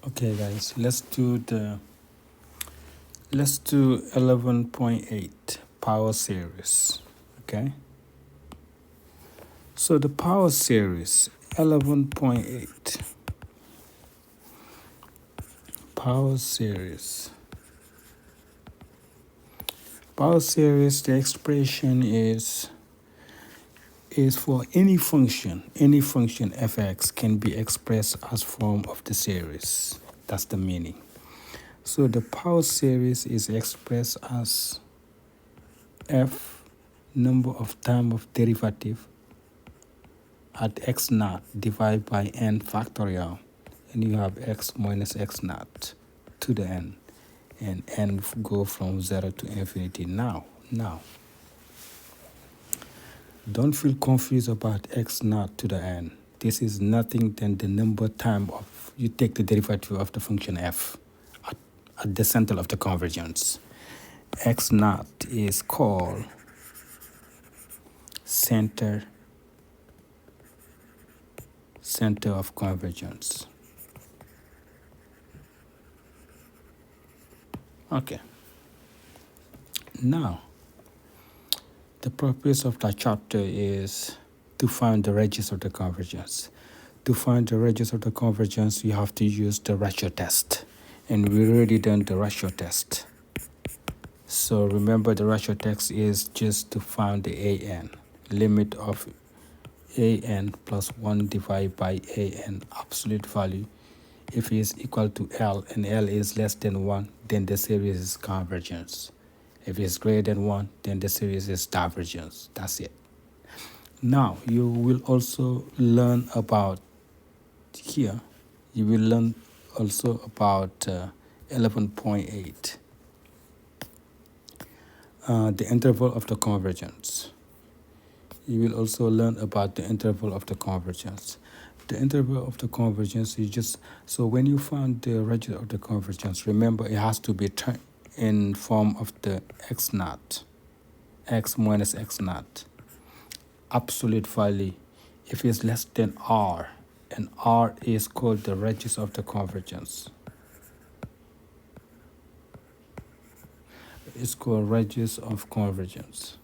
Okay, guys, let's do 11.8 power series. Okay, so the power series 11.8 power series. Power series. The expression is for any function. Any function f(x) can be expressed as form of the series. That's the meaning. So the power series is expressed as f number of time of derivative at x naught divided by n factorial, and you have x minus x naught to the n, and n go from 0 to infinity. Now, don't feel confused about x naught to the n. This is nothing than the number time of you take the derivative of the function f at the center of the convergence. X naught is called center of convergence. Okay. Now, the purpose of that chapter is to find the radius of the convergence. To find the radius of the convergence, you have to use the ratio test. And we already done the ratio test. So remember, the ratio test is just to find the an, limit of an plus 1 divided by an absolute value. If it is equal to L and L is less than 1, then the series is convergence. If it's greater than 1, then the series is divergence. That's it. Now, you will also learn about here. You will learn also about 11.8, the interval of the convergence. You will also learn about the interval of the convergence. The interval of the convergence is just, so when you find the radius of the convergence, remember it has to be in form of the x naught, x minus x naught, absolute value if it's less than r, and r is called the radius of the convergence. It's called radius of convergence.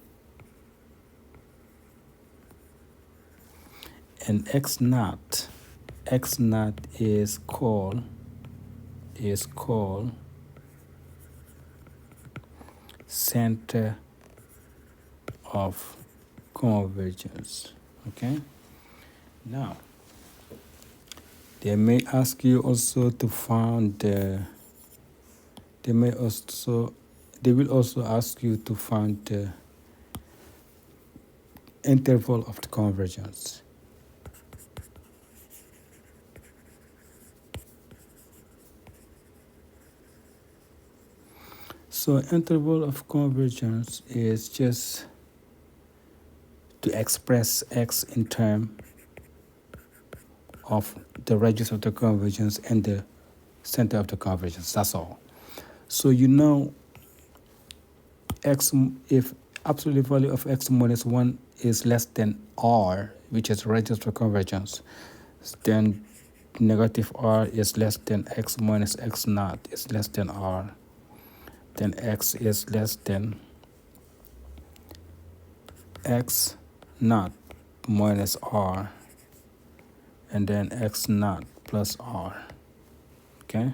And x naught is called center of convergence. Okay. Now, they may ask you also to find they will also ask you to find the interval of the convergence. So interval of convergence is just to express x in terms of the radius of the convergence and the center of the convergence. That's all. So you know x, if absolute value of x minus 1 is less than r, which is radius of the convergence, then negative r is less than x minus x naught is less than r. Then x is less than x naught minus r, and then x naught plus r. Okay.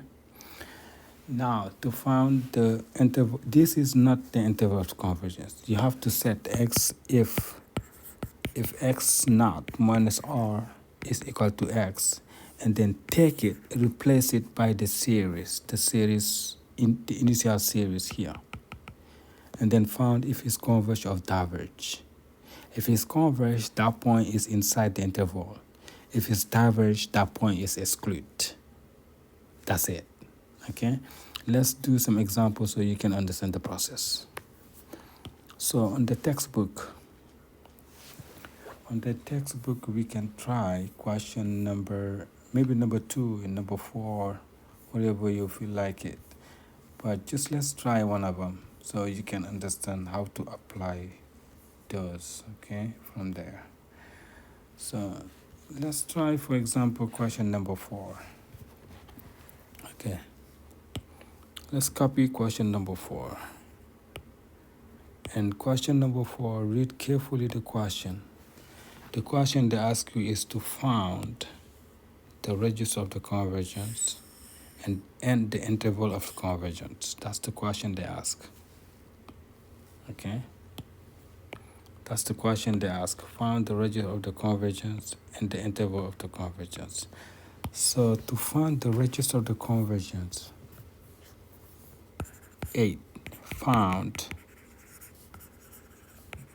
Now, to find the interval, this is not the interval of convergence. You have to set x if x naught minus r is equal to x, and then take it, replace it by the series, in the initial series here, and then found if it's converge or diverge. If it's converge, that point is inside the interval. If it's diverge, that point is excluded. That's it. Okay, let's do some examples so you can understand the process. So on the textbook, we can try question maybe number 2 and number 4, whatever you feel like it. But just let's try one of them so you can understand how to apply those, okay, from there. So let's try, for example, question number 4. Okay, let's copy question number 4. And question number 4, read carefully the question. The question they ask you is to find the radius of the convergence and the interval of the convergence. That's the question they ask. Okay? That's the question they ask. Find the radius of the convergence and the interval of the convergence. So to find the radius of the convergence, 8, found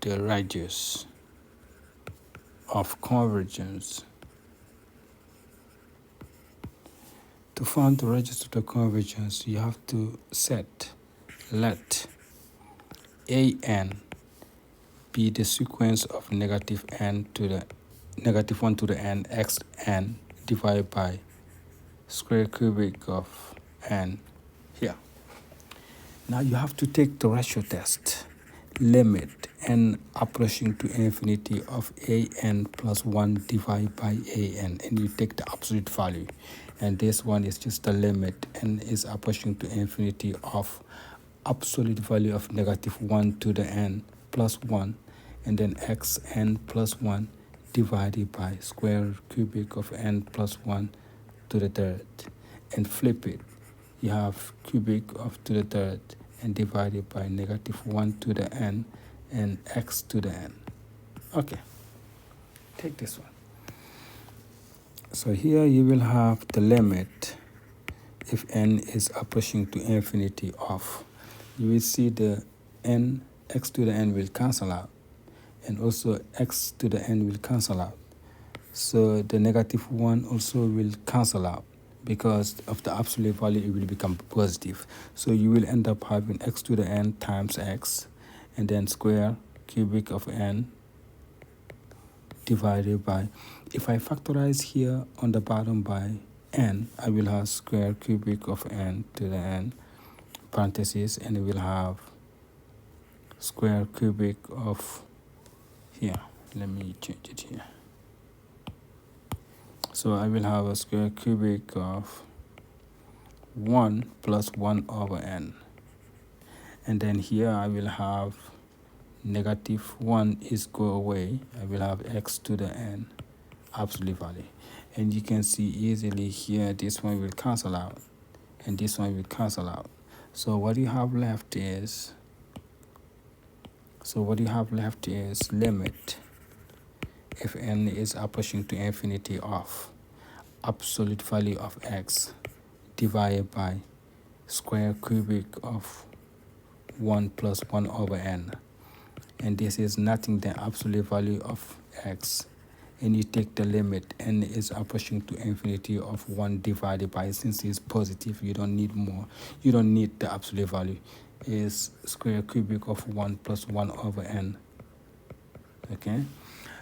the radius of convergence. To find the radius of the convergence, you have to let an be the sequence of negative 1 to the n x n divided by square cubic of n here. Now you have to take the ratio test. Limit n approaching to infinity of an plus 1 divided by an, and you take the absolute value. And this one is just the limit n is approaching to infinity of absolute value of negative 1 to the n plus 1, and then x n plus 1 divided by square cubic of n plus 1 to the third. And flip it. You have cubic of to the third and divided by negative 1 to the n and x to the n. Okay, take this one. So here you will have the limit if n is approaching to infinity of, you will see the n, x to the n will cancel out, and also x to the n will cancel out. So the negative 1 also will cancel out. Because of the absolute value, it will become positive. So you will end up having x to the n times x, and then square cubic of n divided by, if I factorize here on the bottom by n, I will have square cubic of n to the n, parentheses, and it will have square cubic of, here, let me change it here. So I will have a square cubic of 1 plus 1 over n. And then here I will have negative 1 is go away. I will have x to the n absolute value. And you can see easily here this one will cancel out and this one will cancel out. So what you have left is, limit if n is approaching to infinity of absolute value of x divided by square cubic of 1 plus 1 over n. And this is nothing than absolute value of x. And you take the limit n is approaching to infinity of 1 divided by, since it's positive, you don't need more. You don't need the absolute value. Is square cubic of 1 plus 1 over n. Okay?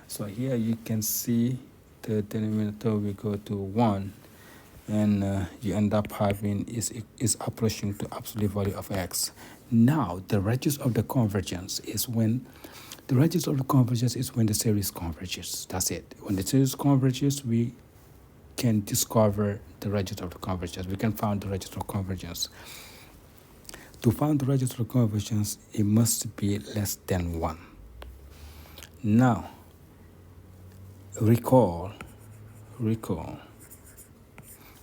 So here you can see the denominator will go to 1, and you end up having is approaching to absolute value of x. Now the radius of the convergence is when the series converges. That's it. When the series converges, we can discover the radius of the convergence. We can find the radius of convergence. To find the radius of convergence, it must be less than 1. Now, recall,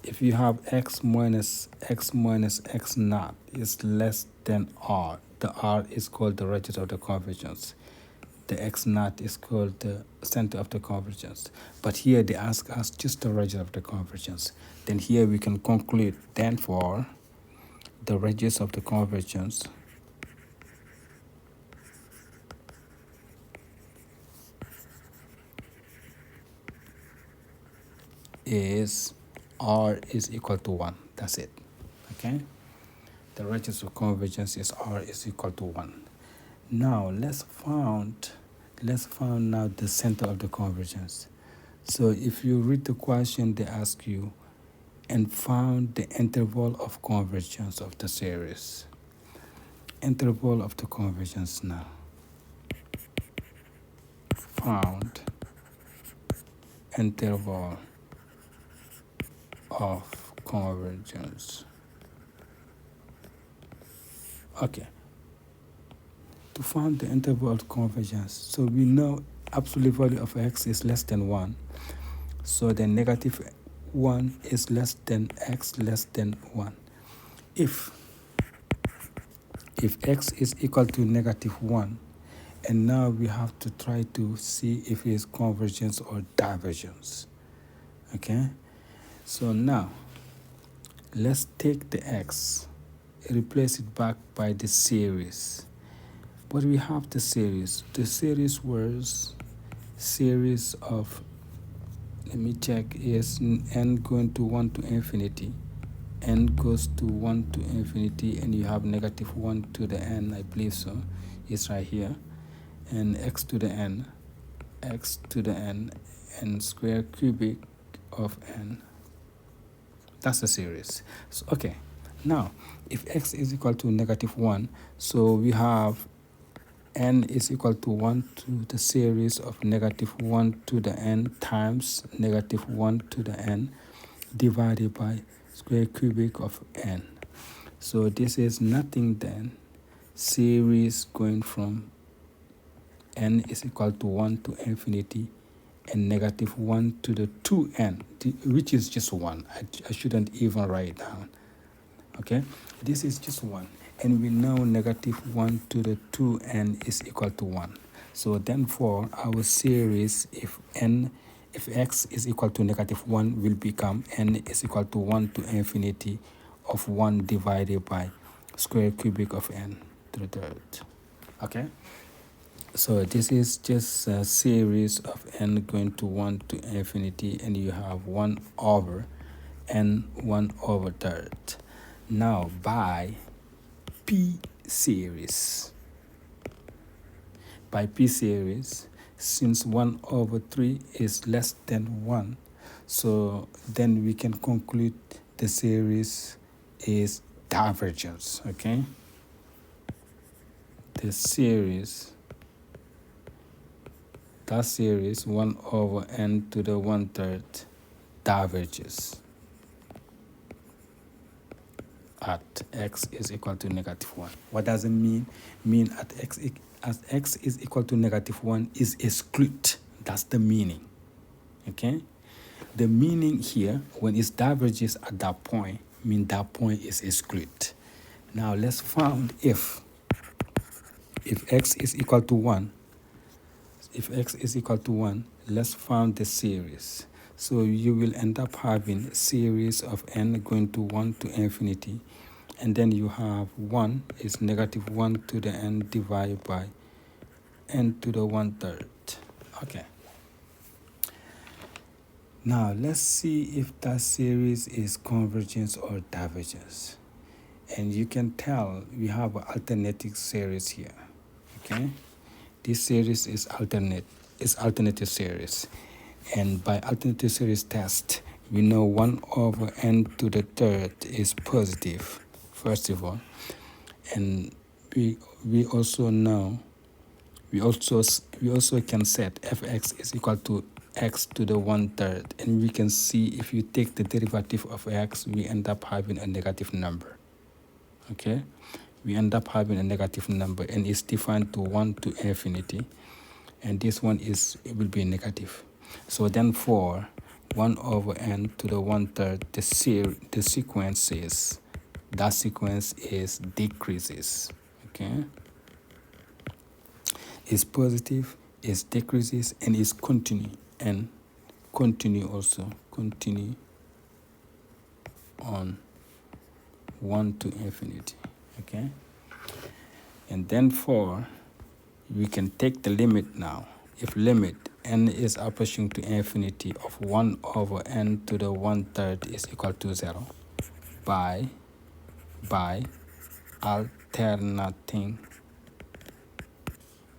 if you have x minus x naught is less than r, the r is called the radius of the convergence. The x naught is called the center of the convergence. But here they ask us just the radius of the convergence. Then here we can conclude, therefore, the radius of the convergence is r is equal to 1. That's it. Okay? The radius of convergence is r is equal to 1. Now let's find now the center of the convergence. So if you read the question, they ask you, and found the interval of convergence of the series. Interval of the convergence now. Found interval of convergence. Okay, to find the interval of convergence, so we know absolute value of x is less than 1, so the negative 1 is less than x less than 1. If x is equal to negative 1, and now we have to try to see if it is convergence or divergence. Okay, so now let's take the x, replace it back by the series. But we have the series. The series was series of, let me check, is n going to 1 to infinity. N goes to 1 to infinity, and you have negative 1 to the n, I believe so. It's right here. And x to the n, n square cubic of n. That's the series. So, okay, now if x is equal to negative 1, so we have n is equal to 1 to the series of negative 1 to the n times negative 1 to the n divided by square cubic of n. So this is nothing than series going from n is equal to 1 to infinity and negative 1 to the 2n, which is just 1. I shouldn't even write it down. Okay, this is just 1. And we know negative 1 to the 2n is equal to 1. So then for our series, if x is equal to negative 1, will become n is equal to 1 to infinity of 1 divided by square cubic of n to the third. Okay, so this is just a series of n going to 1 to infinity, and you have 1 over n 1 over third. Now by P series, since 1 over 3 is less than 1, so then we can conclude the series is divergence. Okay, the series, that series 1 over n to the 1/3 diverges at x is equal to negative 1. What does it mean? Mean at x is equal to negative 1 is exclude. That's the meaning. Okay? The meaning here, when it diverges at that point, mean that point is exclude. Now let's find if x is equal to 1, let's find the series. So you will end up having a series of n going to 1 to infinity, and then you have 1 is negative 1 to the n divided by n to the 1/3. Okay. Now let's see if that series is convergence or divergence. And you can tell we have an alternating series here. Okay, this series is alternative series, and by alternative series test, we know 1 over n to the third is positive, first of all, and we also know, we also can set fx is equal to x to the 1/3, and we can see if you take the derivative of x, we end up having a negative number. Okay, we end up having a negative number, and it's defined to 1 to infinity, and this one will be negative. So then for 1 over n to the 1/3, the sequence is decreases. Okay, it's positive, it's decreases, and it's continue, and continue on 1 to infinity. Okay, and then for, we can take the limit now. If limit n is approaching to infinity of 1 over n to the 1/3 is equal to 0 by alternating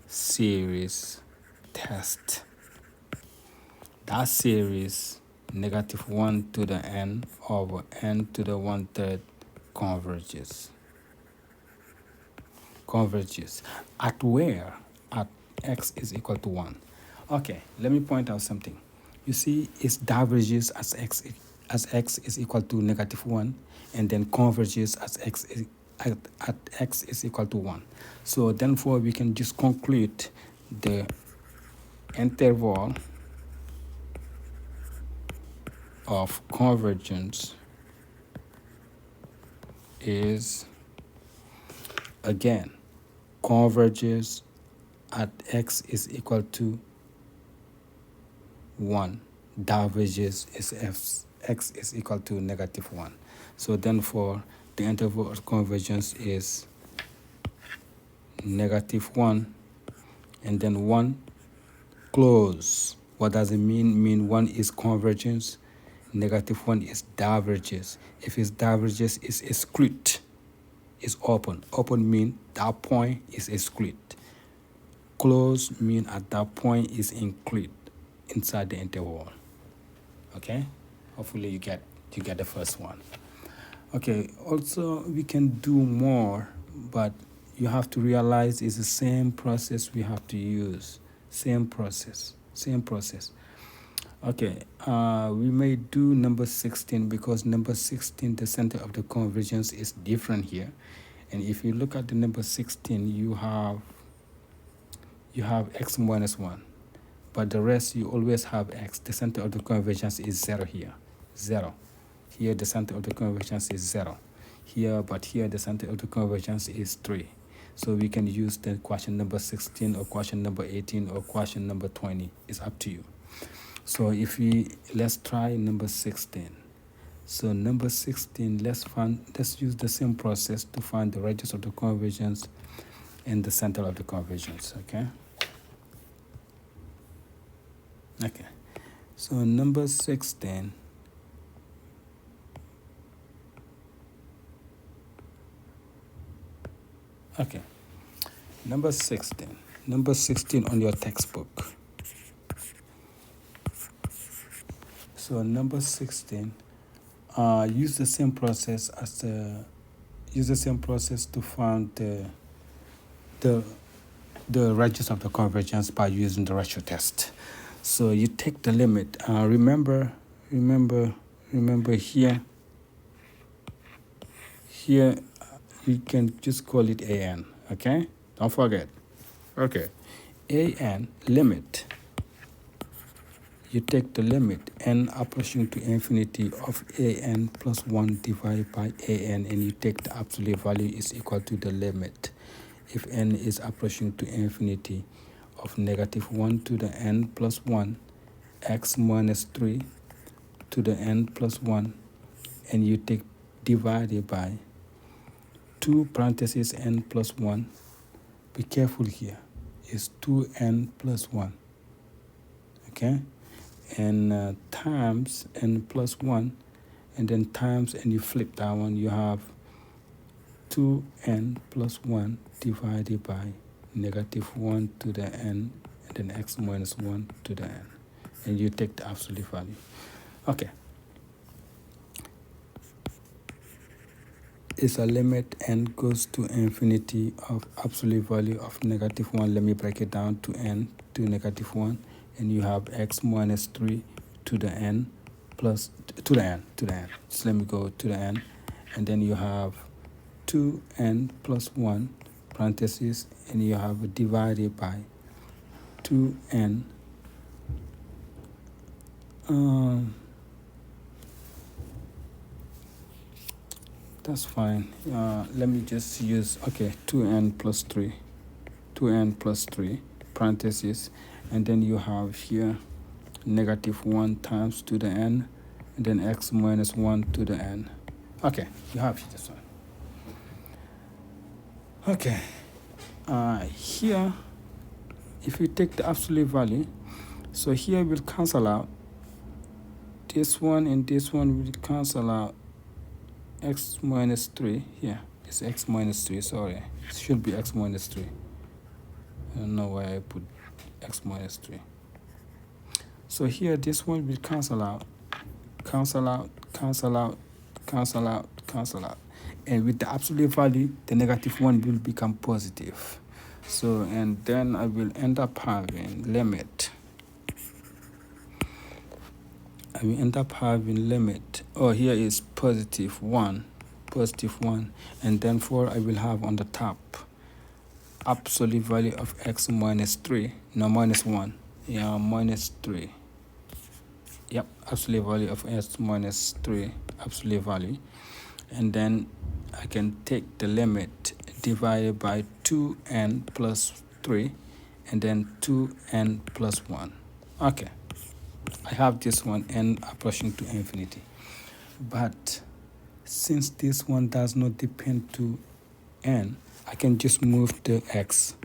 series test. That series negative 1 to the n over n to the 1/3 converges. At where? At x is equal to 1. Okay, let me point out something. You see, it diverges as x is equal to negative 1, and then converges as x at x is equal to 1. So therefore we can just conclude the interval of convergence is, again, converges at x is equal to 1, diverges is x is equal to -1. So therefore the interval of convergence is -1, and then 1 close. What does it mean? Mean 1 is convergence, -1 is diverges. If it's diverges, it's exclude, is open. Open mean that point is exclude. Close mean at that point is include inside the interval. Okay, hopefully you get the first one. Okay, also we can do more, but you have to realize it's the same process we have to use. Same process. Okay, we may do number 16, because number 16, the center of the convergence is different here. And if you look at the number 16, you have x minus 1. But the rest, you always have x. The center of the convergence is 0 here. 0. Here, the center of the convergence is 0. Here, but here, the center of the convergence is 3. So we can use the question number 16 or question number 18 or question number 20. It's up to you. So let's try number 16. So number 16, let's use the same process to find the radius of the convergence and the center of the convergence, okay? Okay, so number 16. Okay, number 16. Number 16 on your textbook. So number 16, use the same process to find the radius of the convergence by using the ratio test. So you take the limit. Remember here you can just call it an, okay? Don't forget. Okay, an limit. You take the limit n approaching to infinity of an plus 1 divided by an, and you take the absolute value is equal to the limit. If n is approaching to infinity of -1 to the n plus 1, x minus 3 to the n plus 1, and you take divided by 2 parentheses n plus 1. Be careful here. It's 2n plus 1. Okay? And times n plus 1, and then times, and you flip that one, you have 2n plus 1 divided by -1 to the n, and then x minus 1 to the n, and you take the absolute value. Okay. It's a limit n goes to infinity of absolute value of -1. Let me break it down to n to -1, and you have x minus 3 to the n plus to the n. So let me go to the n, and then you have 2n plus 1 parentheses, and you have divided by 2n. That's fine. Let me just use, okay, 2n plus 3 parentheses, and then you have here -1 times to the n, and then x minus 1 to the n. Okay, you have this one. Okay, here, if you take the absolute value, so here will cancel out. This one and this one will cancel out. X minus 3 here. It's x minus 3, sorry. It should be x minus 3. I don't know why I put x minus 3. So here, this one will cancel out. And with the absolute value, the -1 will become positive. So, and then I will end up having limit. Oh, here is +1 positive 1, and then 4 I will have on the top absolute value of x minus 3, no, minus 1, yeah, minus 3. Yep, absolute value of x minus 3, absolute value. And then I can take the limit divided by 2n plus 3, and then 2n plus 1. Okay, I have this one, n approaching to infinity. But since this one does not depend to n, I can just move the x.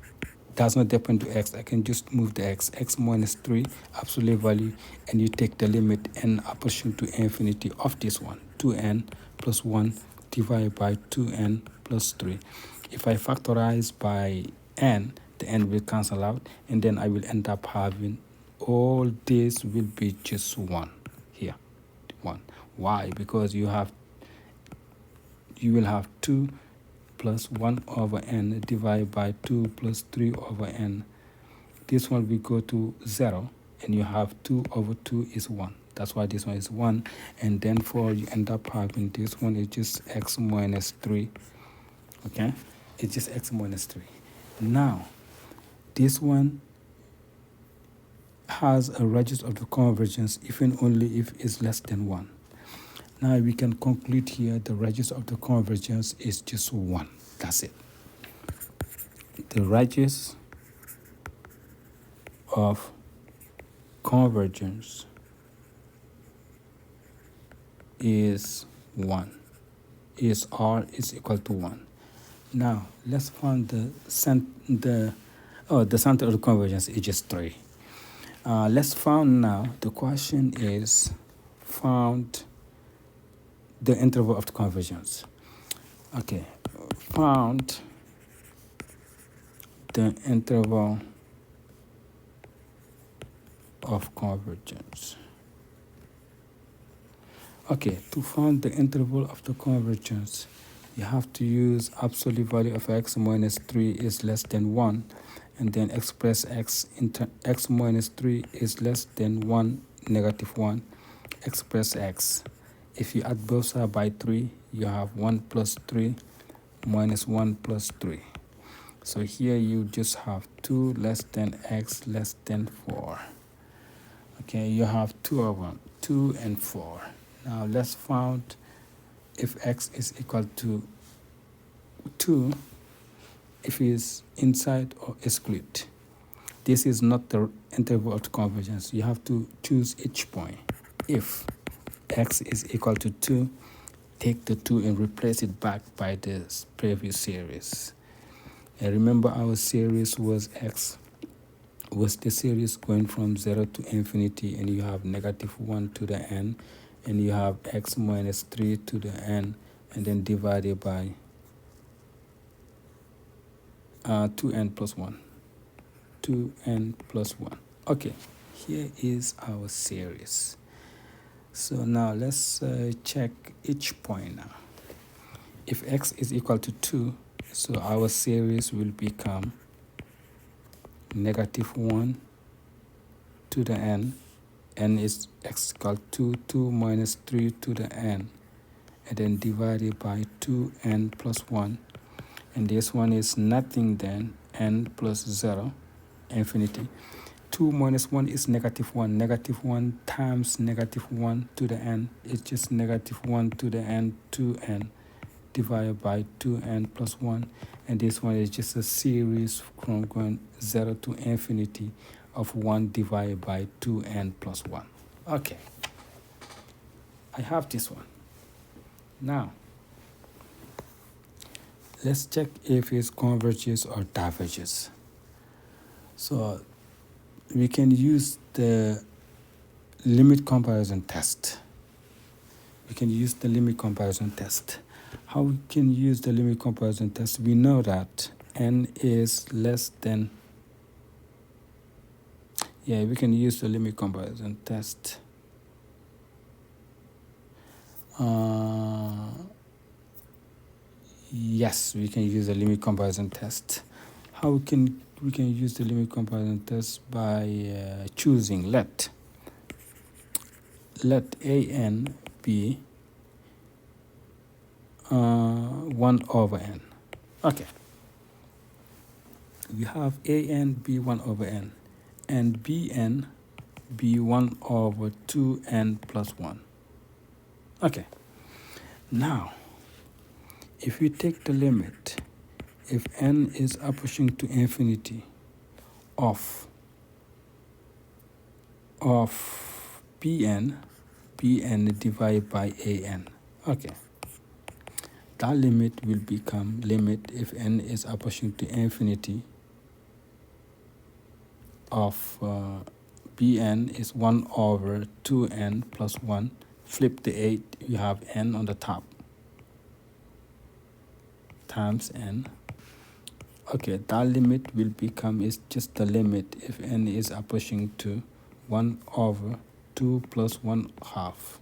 Does not depend to x. I can just move the x minus 3 absolute value, and you take the limit n approaching to infinity of this one, 2n plus 1 divided by 2n plus 3. If I factorize by n, the n will cancel out, and then I will end up having all this will be just 1 here. 1. Why? Because you will have 2 plus 1 over n divided by 2 plus 3 over n. This one will go to 0, and you have 2 over 2 is 1. That's why this one is 1. And then for you end up having this one is just x minus 3. Okay? It's just x minus 3. Now, this one has a radius of the convergence even only if it's less than 1. Now we can conclude here the radius of the convergence is just 1. That's it. The radius of convergence is 1. Is r is equal to 1. Now let's find the center of the convergence is just 3. Let's find now, the question is found the interval of the convergence. Okay, found the interval of convergence. Okay, to find the interval of the convergence, you have to use absolute value of x minus 3 is less than 1, and then express x minus 3 is less than 1, negative 1, express x. If you add both sides by 3, you have 1 plus 3 minus 1 plus 3. So here you just have 2 less than x less than 4. Okay, you have 2 of them, 2 and 4. Now let's find if x is equal to 2, if it's inside or exclude. This is not the interval of the convergence. You have to choose each point. If x is equal to 2, take the 2 and replace it back by the previous series. And remember our series was x, was the series going from 0 to infinity, and you have negative 1 to the n, and you have x minus 3 to the n, and then divided by 2n plus 1. 2n plus 1. Okay, here is our series. So now let's check each point now. If x is equal to 2, so our series will become negative 1 to the n is x equal to 2 minus 3 to the n, and then divided by 2n plus 1. And this one is nothing than n plus 0, infinity. 2 minus 1 is negative 1. Negative 1 times negative 1 to the n is just negative 1 to the n, 2n, divided by 2n plus 1. And this one is just a series from going 0 to infinity of 1 divided by 2n plus 1. Okay, I have this one. Now, let's check if it converges or diverges. So we can use the limit comparison test. How we can use the limit comparison test? We know that n is less than, we can use the limit comparison test. Yes, we can use the limit comparison test. How we can use the limit comparison test? By choosing let an be 1 over n. Okay. We have an be 1 over n and bn be 1 over 2n plus 1. Okay. Now, if we take the limit, if n is approaching to infinity of bn divided by an. Okay. That limit will become limit if n is approaching to infinity of bn is 1 over 2n plus 1. Flip the 8, you have n on the top times n. Okay, that limit will become is just the limit if n is approaching to 1 over 2 plus 1 half,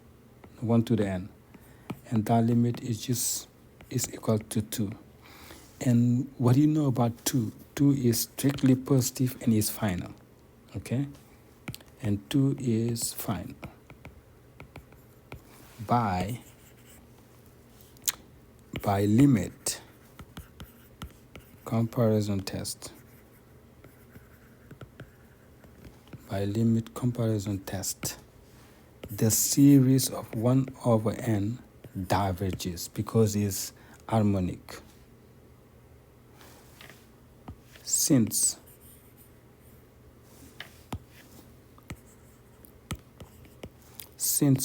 1 to the n. And that limit is equal to 2. And what do you know about 2? 2 is strictly positive and is final. Okay? And 2 is final. By limit comparison test. By limit comparison test, the series of 1 over n diverges because it's harmonic. Since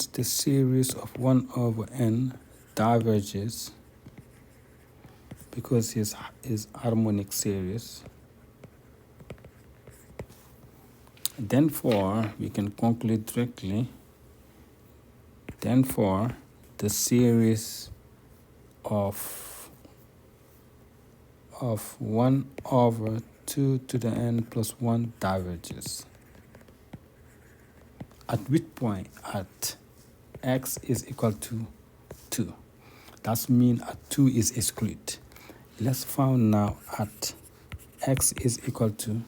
the series of 1 over n diverges because it's harmonic series, therefore we can conclude directly, therefore the series of 1 over 2 to the n plus 1 diverges. At which point? At x is equal to 2. That means at 2 is excluded. Let's find now at x is equal to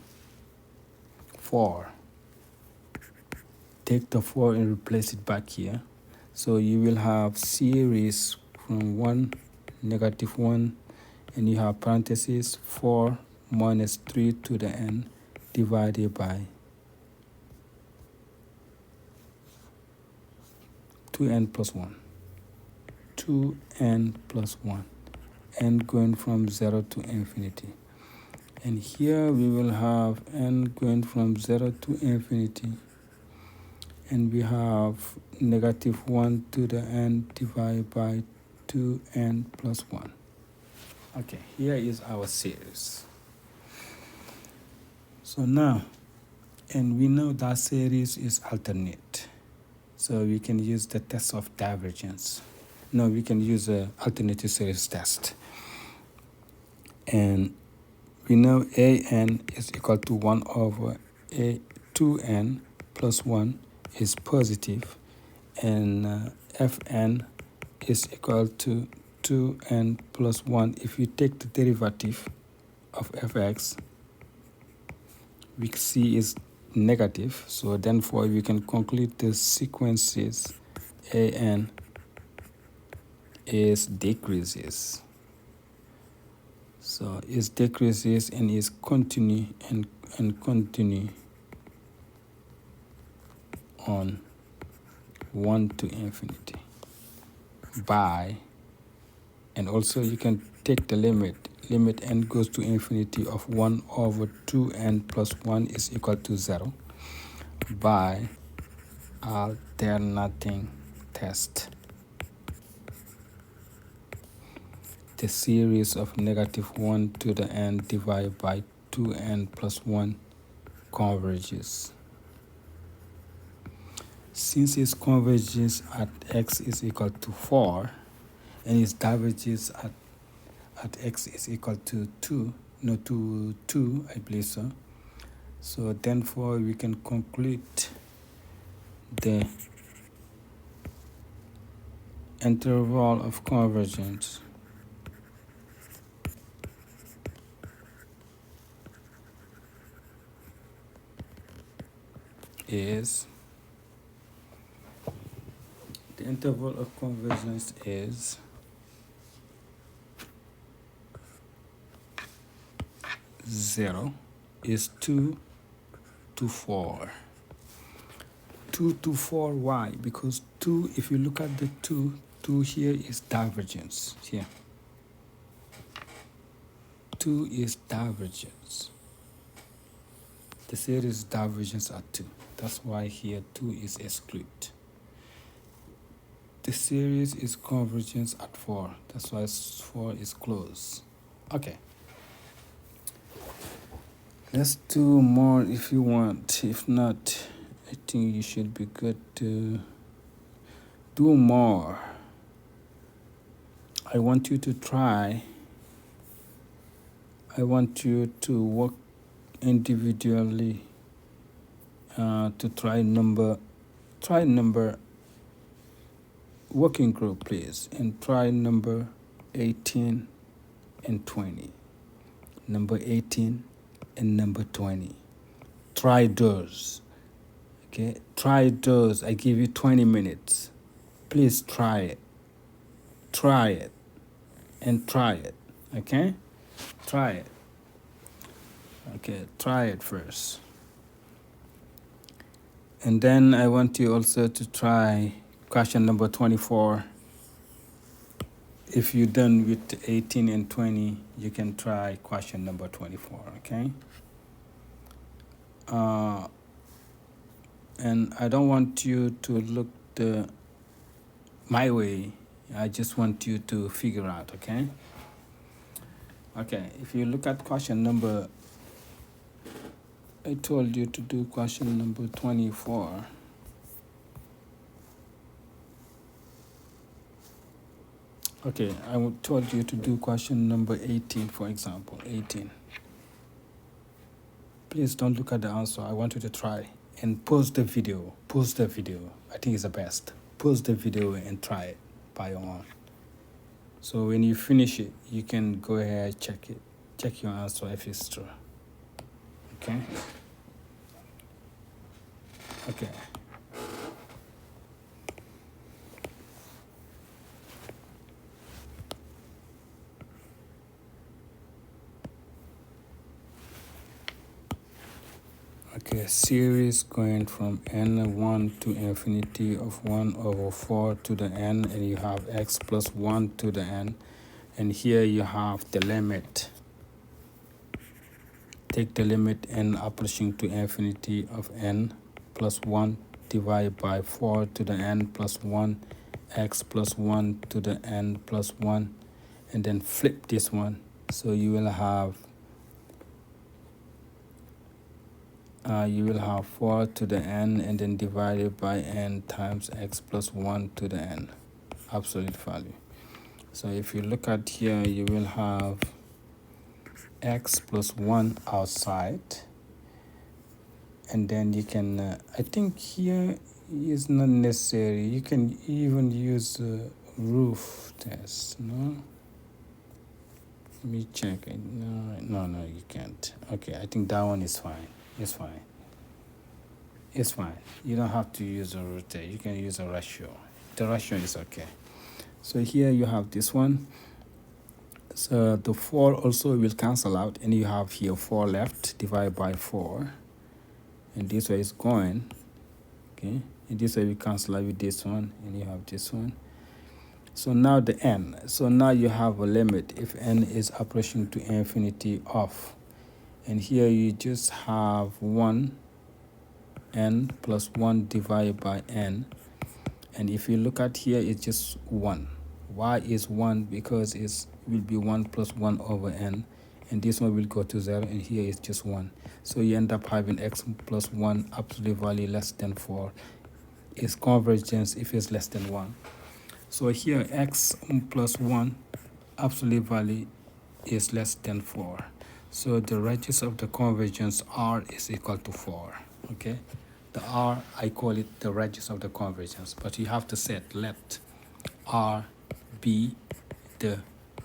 4. Take the 4 and replace it back here. So you will have series from 1, negative 1, and you have parentheses 4 minus 3 to the n divided by 2n plus 1. 2n plus 1. N going from 0 to infinity. And here we will have n going from 0 to infinity. And we have negative 1 to the n divided by 2n plus 1. Okay, here is our series. So now, and we know that series is alternate. So we can use the test of divergence. No, we can use an alternative series test. And we know an is equal to 1 over 2n plus 1 is positive, and fn is equal to 2n plus 1. If you take the derivative of fx, we see is negative, so therefore we can conclude the sequences an is decreases. So it decreases and is continue and continue on 1 to infinity by, and also you can take the limit n goes to infinity of 1 over 2n plus 1 is equal to 0 by alternating test. The series of negative 1 to the n divided by 2n plus 1 converges. Since it converges at x is equal to 4, and it diverges at x is equal to 2, no, to 2, I believe so. So therefore we can conclude the interval of convergence is, the interval of convergence is 0 is 2 to 4. 2 to 4, why? Because 2, if you look at the 2 here is divergence. Here. 2 is divergence. The series divergence at 2. That's why here 2 is excluded. The series is convergence at 4. That's why 4 is closed. Okay. Let's do more if you want. If not, I think you should be good to do more. I want you to try. I want you to work individually to try number working group, please, and try number 18 and 20. Number 18 and number 20. Try those. Okay, try those. I give you 20 minutes. Please try it. Try it and try it. Okay? Try it. Okay, try it first. And then I want you also to try question number 24. If you're done with 18 and 20, you can try question number 24, okay? And I don't want you to look my way. I just want you to figure out, okay? Okay, if you look at question number, I told you to do question number 24. Okay, I told you to do question number 18, for example, 18. Please don't look at the answer. I want you to try and pause the video. Pause the video. I think it's the best. Pause the video and try it by your own. So when you finish it, you can go ahead, check it. Check your answer if it's true. Okay? Okay. Okay, series going from n1 to infinity of 1 over 4 to the n, and you have x plus 1 to the n. And here you have the limit. Take the limit n approaching to infinity of n plus 1 divided by 4 to the n plus 1, x plus 1 to the n plus 1, and then flip this one. So you will have 4 to the n and then divided by n times x plus 1 to the n, absolute value. So if you look at here, you will have x plus 1 outside, and then you can, I think here is not necessary. You can even use a roof test, no? Let me check it. No, you can't. Okay, I think that one is fine. It's fine. It's fine. You don't have to use a root. You can use a ratio. The ratio is okay. So here you have this one. So the 4 also will cancel out, and you have here 4 left divided by 4. And this way is going. Okay. And this way we cancel out with this one, and you have this one. So now the n. So now you have a limit if n is approaching to infinity of. And here you just have 1 n plus 1 divided by n. And if you look at here, it's just 1. Why is 1? Because it will be 1 plus 1 over n. And this one will go to 0, and here is just 1. So you end up having x plus 1 absolute value less than 4. Is convergence if it's less than 1. So here x plus 1 absolute value is less than 4. So the radius of the convergence r is equal to 4. Okay, the r, I call it the radius of the convergence, but you have to set let r be the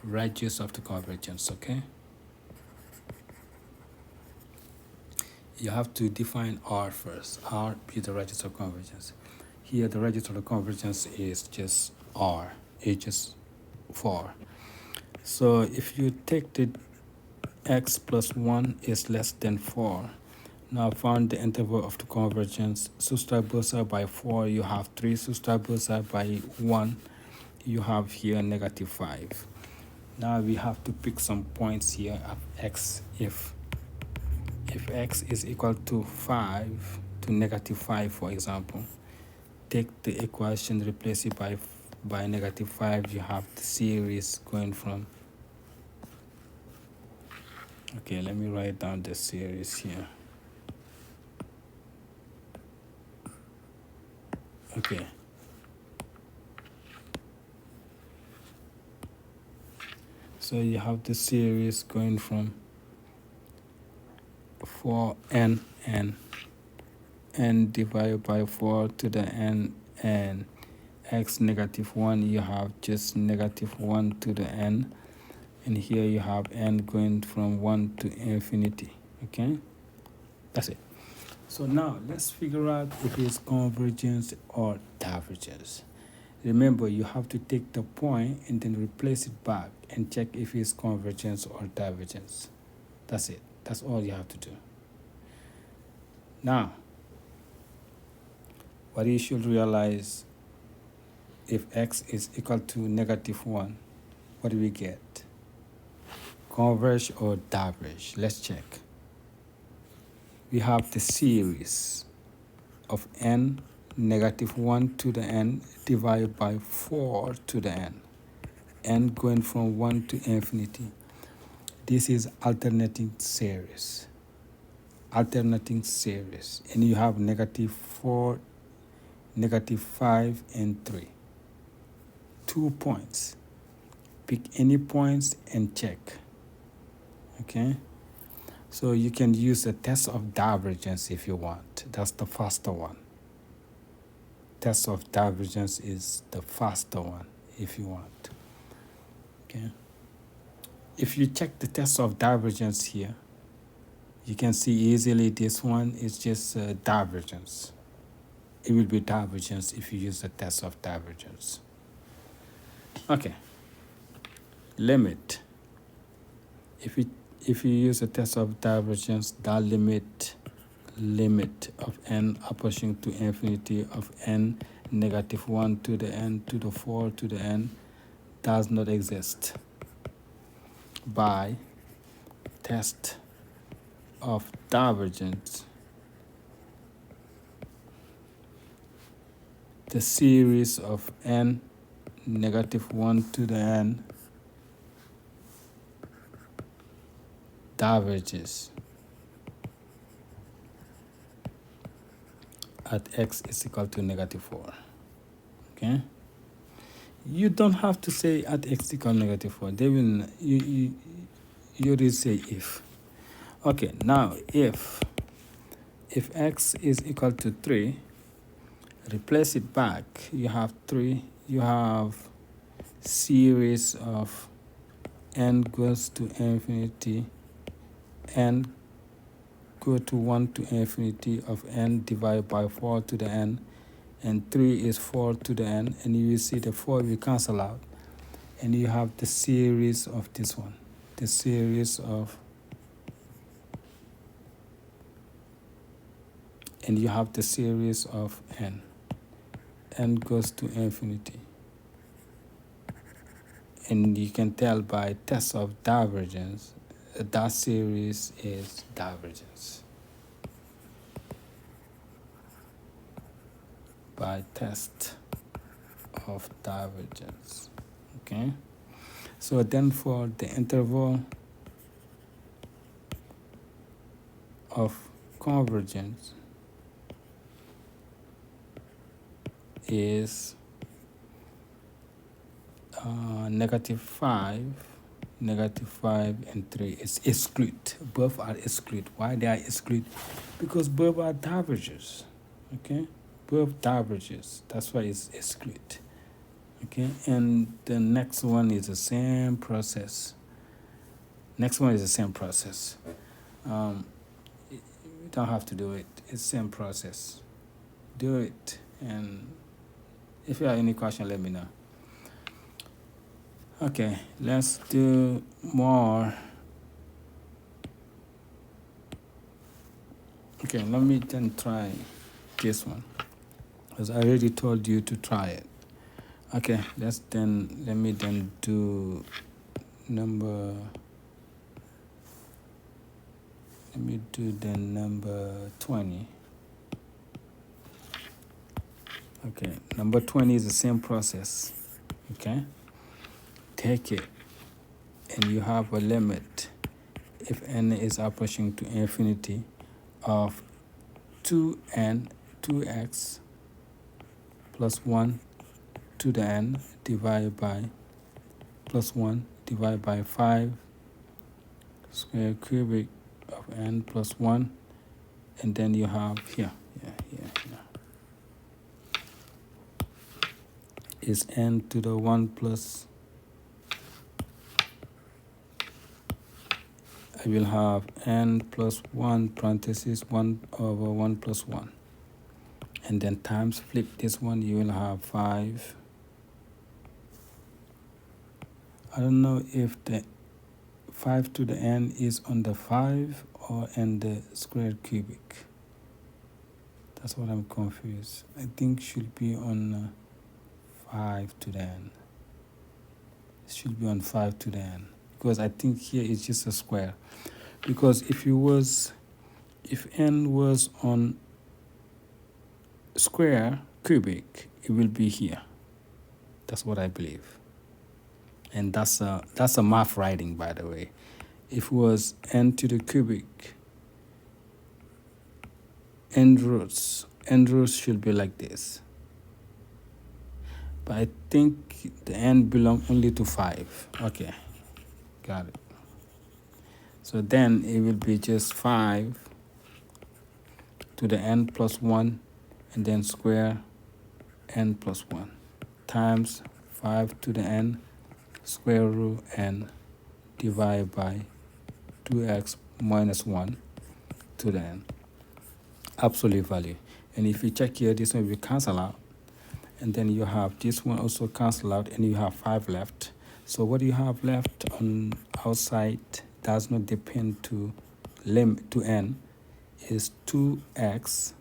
radius of the convergence. Okay, you have to define r first. R be the radius of convergence. Here the radius of the convergence is just r, it's just 4. So if you take the x plus 1 is less than 4. Now find the interval of the convergence. Subtract both sides by 4, you have 3. Subtract both sides by 1, you have here negative 5. Now we have to pick some points here of x. If x is equal to 5, to negative 5, for example, take the equation, replace it by negative 5, you have the series going from, okay, let me write down the series here. Okay. So you have the series going from 4n n divided by 4 to the n, and x negative 1, you have just negative 1 to the n, and here you have n going from 1 to infinity. Okay, that's it. So now let's figure out if it's convergence or divergence. Remember, you have to take the point and then replace it back and check if it's convergence or divergence. That's it. That's all you have to do. Now, what you should realize, if x is equal to negative 1, what do we get? Converge or diverge? Let's check. We have the series of n negative 1 to the n divided by 4 to the n going from 1 to infinity. This is alternating series. Alternating series. And you have negative 4, negative 5, and 3. 2 points. Pick any points and check. Okay? So you can use a test of divergence if you want. That's the faster one. Test of divergence is the faster one if you want. Okay? If you check the test of divergence here, you can see easily this one is just divergence. It will be divergence if you use the test of divergence. Okay. Limit. If you use a test of divergence, the limit of n approaching to infinity of n negative 1 to the n to the 4 to the n does not exist. By test of divergence, the series of n negative 1 to the n diverges at x is equal to negative 4. Okay? You don't have to say at x equal to negative 4. They will, you already say if. Okay, now if x is equal to 3, replace it back. You have 3, you have series of n goes to infinity, n go to 1 to infinity of n divided by 4 to the n, and 3 is 4 to the n, and you will see the 4 will cancel out, and you have the series of this one, the series of, and you have the series of n goes to infinity, and you can tell by test of divergence that series is divergence. By test of divergence. Okay, so then for the interval of convergence is negative 5, and 3 is exclude. Both are exclude. Why they are exclude? Because both are diverges. Okay, both diverges. That's why it's exclude. Okay, and the next one is the same process. Next one is the same process. You don't have to do it. It's the same process. Do it, and if you have any question, let me know. Okay, let's do more Okay, let me then try this one, because I already told you to try it. Okay, let me then do number, let me do the number 20. Okay, number 20 is the same process. Okay, take it and you have a limit if n is approaching to infinity of 2x plus 1 to the n divided by plus 1 divided by 5 square cubic of n plus 1, and then you have here is n to the 1 plus, I will have n plus 1 parenthesis 1 over 1 plus 1, and then times flip this one, you will have 5. I don't know if the 5 to the n is on the 5 or in the squared cubic. That's what I'm confused. I think should be on 5 to the n. It should be on 5 to the n, because I think here it's just a square. Because if n was on square cubic, it will be here. That's what I believe. And that's a math writing, by the way. If it was n to the cubic, n roots should be like this. But I think the n belong only to 5. Okay, got it. So then it will be just 5 to the n plus 1, and then square n plus 1 times 5 to the n square root n divided by 2x minus 1 to the n, absolute value. And if you check here, this one will cancel out, and then you have this one also cancel out, and you have 5 left. So what you have left on outside does not depend to limit to n is 2x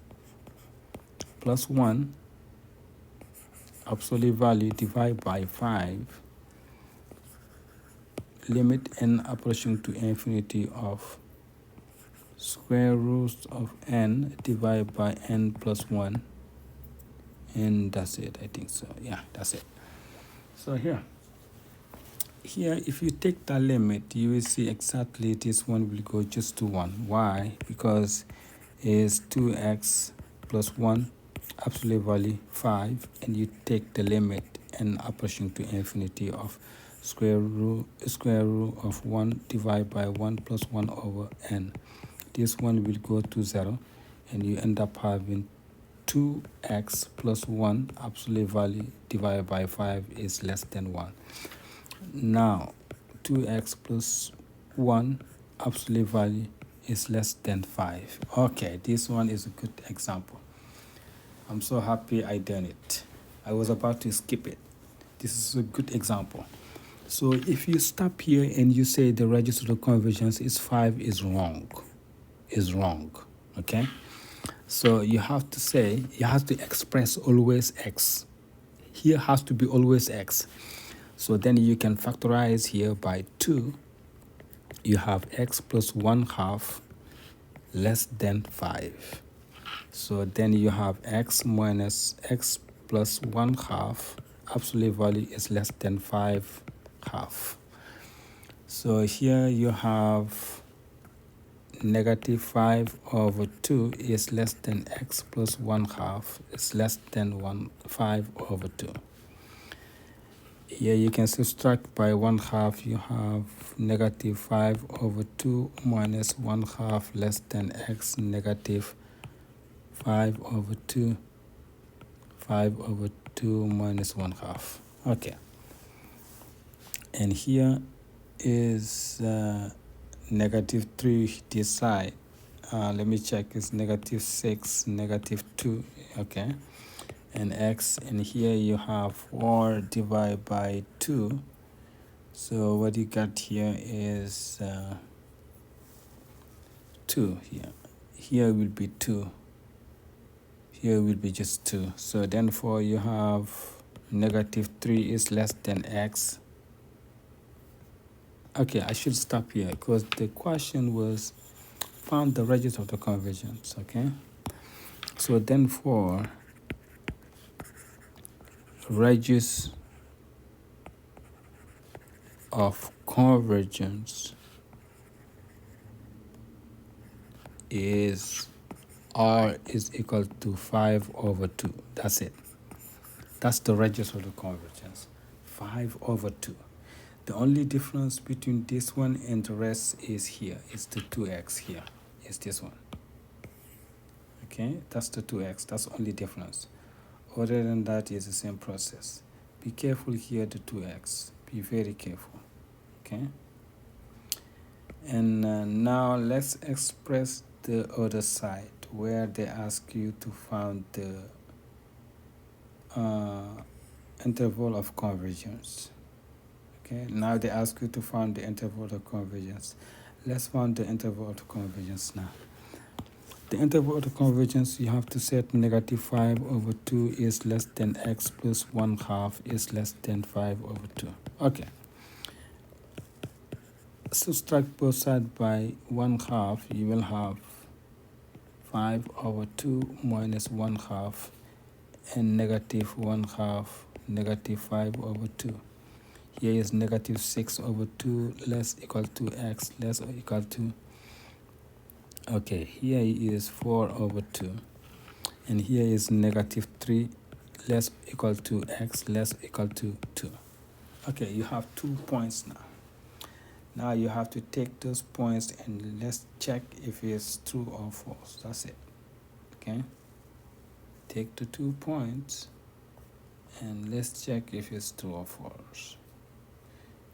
plus 1 absolute value divided by 5 limit n approaching to infinity of square root of n divided by n plus 1, and that's it. I think so. Yeah, that's it. So here if you take that limit, you will see exactly this one will go just to 1. Why? Because it's 2x plus 1 absolute value 5, and you take the limit n approaching to infinity of square root of 1 divided by 1 plus 1 over n. This one will go to 0, and you end up having 2x plus 1 absolute value divided by 5 is less than 1. Now 2x plus 1 absolute value is less than 5. Okay, this one is a good example. I'm so happy I done it. I was about to skip it. This is a good example. So if you stop here and you say the register of convergence is 5 is wrong. Okay? So you have to say, you have to express always x. Here has to be always x. So then you can factorize here by 2. You have x plus 1/2 less than 5. So then you have x minus x plus 1/2 absolute value is less than 5/2. So here you have negative 5 over 2 is less than x plus 1/2 is less than 5 over 2. Here you can subtract by 1/2. You have negative 5 over 2 minus 1/2 less than x negative 5 over 2. 5 over 2 minus 1/2. Okay. And here is negative 3 this side. Let me check. It's negative 6, negative 2. Okay. And x, and here you have 4 divided by 2. So what you got here is 2 here. here will be 2. Here will be just 2. So then for you have negative 3 is less than x. Okay, I should stop here because the question was found the radius of the convergence. Okay, so then for radius of convergence is r is equal to 5/2. That's it. That's the radius of the convergence, 5/2. The only difference between this one and the rest is here. It's the 2x here. It's this one. Okay, that's the 2x. That's the only difference. Other than that, it's the same process. Be careful here, the 2x. Be very careful. Okay. And now let's express the other side where they ask you to find the interval of convergence. Okay, now they ask you to find the interval of convergence. Let's find the interval of convergence now. The interval of convergence, you have to set negative 5/2 is less than x plus 1/2 is less than 5/2. Okay. Subtract both sides by 1/2, you will have 5/2 minus 1/2 and negative 1/2 negative 5/2. Here is negative 6/2 less equal to x less or equal to, okay, here is 4/2 and here is negative 3 less equal to x less equal to 2. Okay, you have 2 points now. Now you have to take those points and let's check if it's true or false. That's it. Okay, take the 2 points and let's check if it's true or false.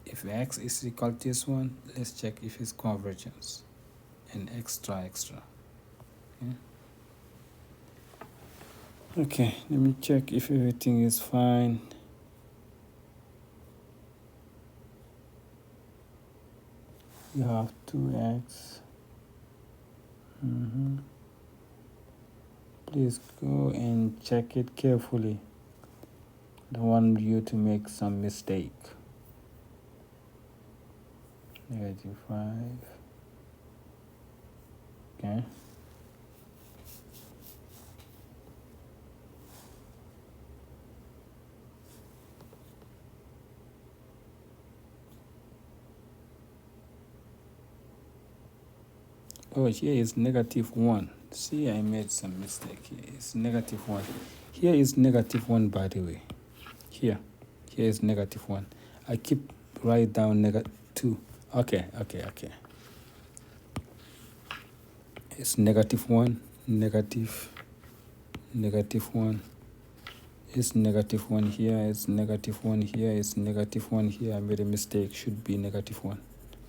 If x is equal to this one, let's check if it's convergence and extra. Okay, let me check if everything is fine. You have 2x. Please go and check it carefully. Don't want you to make some mistake. Negative 5. Okay. Oh, here is negative 1. See, I made some mistake here. It's negative 1. Here is negative 1, by the way. Here is negative 1. I keep write down negative 2. Okay. It's negative 1, negative 1. It's negative 1 here. It's negative 1 here. It's negative 1 here. I made a mistake. Should be negative 1.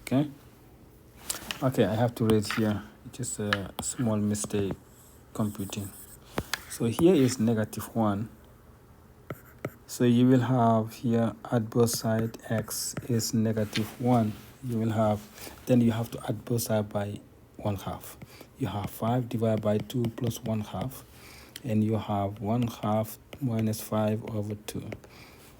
Okay. Okay, I have to write here. Just a small mistake computing. So here is negative 1. So you will have here at both sides x is negative 1. You will have, then you have to add both sides by 1/2. You have 5 divided by 2 plus 1/2. And you have 1/2 minus 5/2.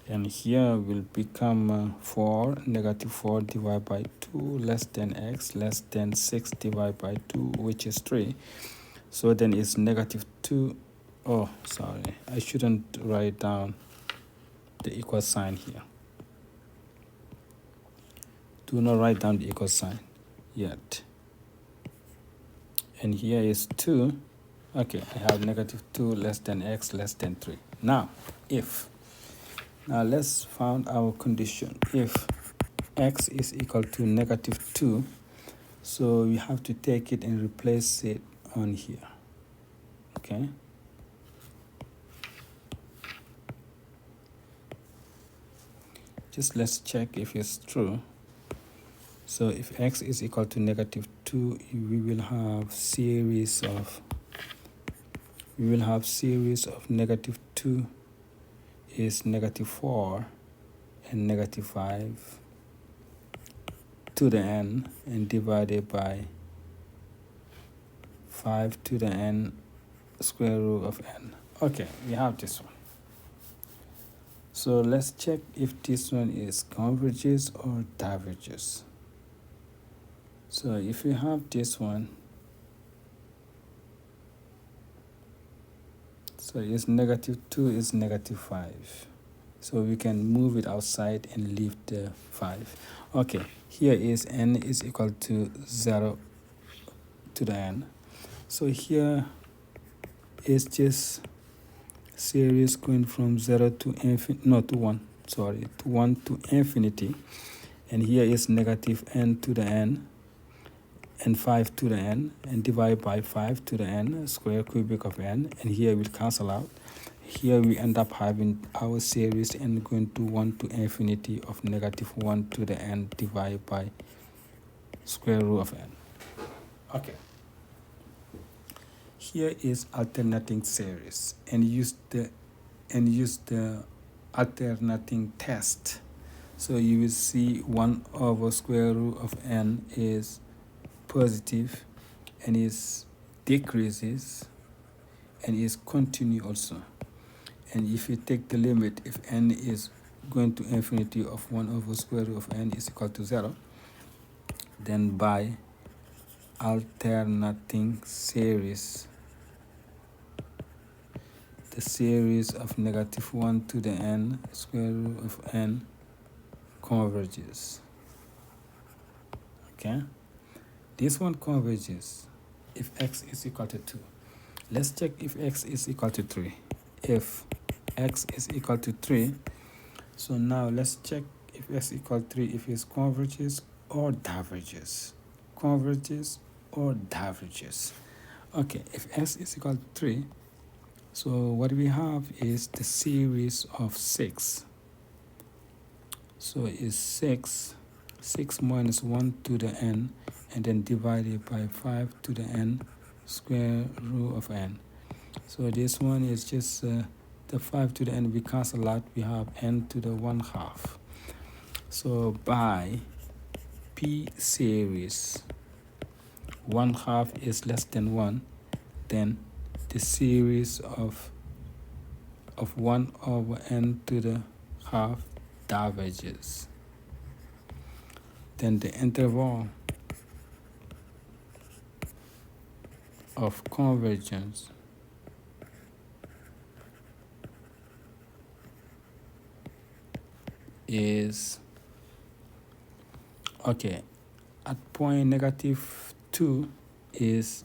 And here will become 4, negative 4 divided by 2 less than x less than 6 divided by 2, which is 3. So then it's negative 2. Oh, sorry. I shouldn't write down the equal sign here. Do not write down the equal sign yet. And here is 2. Okay, I have negative 2 less than x less than 3. Now let's find our condition. If x is equal to negative 2, so we have to take it and replace it on here. Okay. Just let's check if it's true. So if x is equal to negative 2, we will have series of negative 2 is negative 4 and negative 5 to the n and divided by 5 to the n square root of n. Okay, we have this one. So let's check if this one is converges or diverges. So if we have this one, so it's negative 2 is negative 5. So we can move it outside and leave the 5. Okay, here is n is equal to 0 to the n. So here is just series going from 0 to infinity, no, to 1, sorry, to 1 to infinity. And here is negative n to the n and 5 to the n, and divide by 5 to the n square cubic of n, and here will cancel out. Here we end up having our series n going to 1 to infinity of negative 1 to the n divided by square root of n. Okay. Here is alternating series, and use the alternating test. So you will see 1 over square root of n is positive and is decreases and is continue also. And if you take the limit, if n is going to infinity of 1 over square root of n is equal to 0, then by alternating series, the series of negative 1 to the n square root of n converges. Okay, this one converges if x is equal to 2. Let's check if x is equal to 3. If x is equal to 3, so now let's check if x equal to 3, if it converges or diverges. Converges or diverges. Okay, if x is equal to 3, so what we have is the series of 6. So it's 6 minus 1 to the n, and then divided by 5 to the n square root of n. So this one is just the 5 to the n, we cancel out, we have n to the 1/2. So by p series 1/2 is less than 1, then the series of 1 over n to the half diverges. Then the interval of convergence is, okay, at point negative 2 is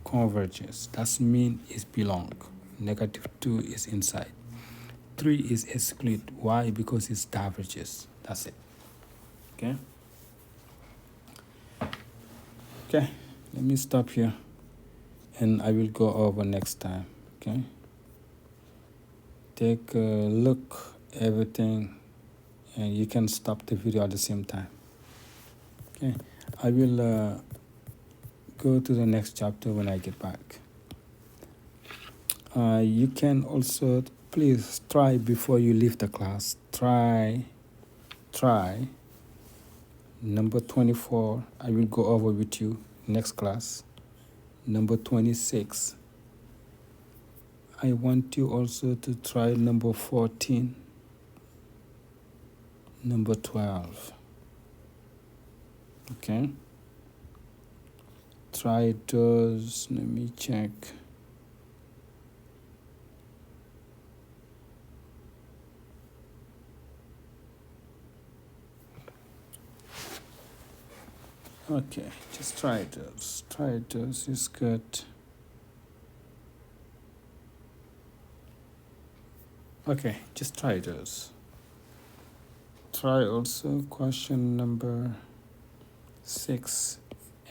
converges. That means it belong. Negative 2 is inside. 3 is exclude. Why? Because it's diverges. That's it. Okay. Okay. Let me stop here, and I will go over next time. Okay. Take a look everything, and you can stop the video at the same time. Okay. I will go to the next chapter when I get back. You can also please try before you leave the class. Try number 24. I will go over with you next class. Number 26. I want you also to try number 14. Number 12. Okay. Try those. Let me check. Okay, just try those. Try those. It's good. Okay, just try those. Try also question number 6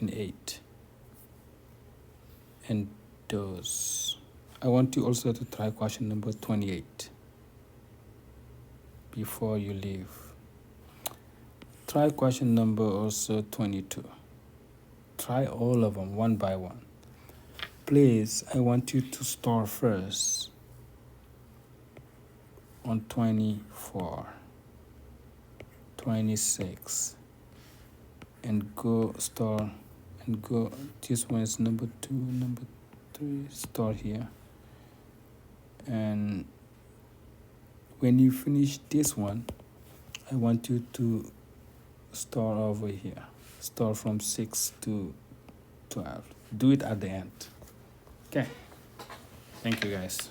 and 8. And those. I want you also to try question number 28 before you leave. Try question number also 22. Try all of them one by one. Please, I want you to start first on 24, 26, and go start and go. This one is number 2, number 3. Start here, and when you finish this one, I want you to start over here. Start from 6 to 12. Do it at the end. Okay. Thank you, guys.